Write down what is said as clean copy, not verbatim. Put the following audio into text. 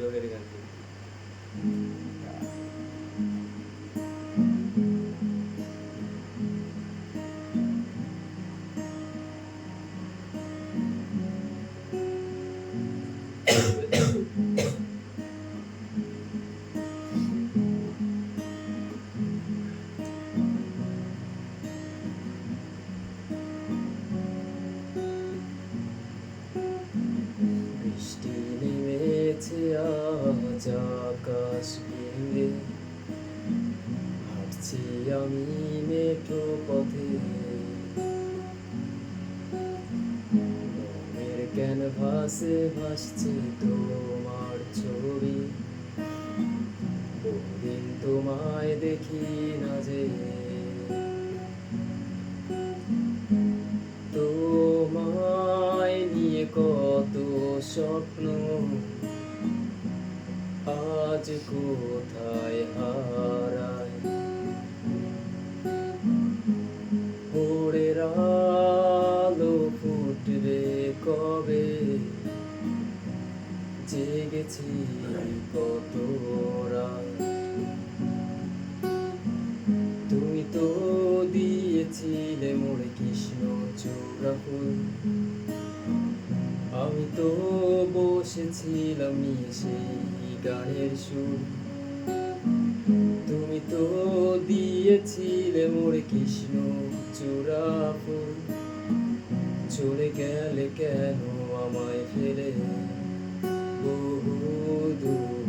ডগের গান। বৃষ্টি নেমেছে আজ আকাশ ভেঙে, হাঁটছি আমি মেঠো পথে। মনের ক্যানভাসে ভাসছে তোমার ছবি, বহুদিন তোমায় দেখি না যে। তোমায় নিয়ে কত স্বপ্ন আজ কোথায় হারায়। ভোরের আলো ফুটবে কবে, জেগেছি কত রাত। তুমি তো দিয়েছিলে মোরে কৃষ্ণচূড়া ফুল, আমি তো বসেছিলাম নিয়ে সেই গানের সুর। তুমি তো দিয়েছিলে মোরে কৃষ্ণচূড়া ফুল, চলে গেলে কেন আমায় ফেলে বহু দূর।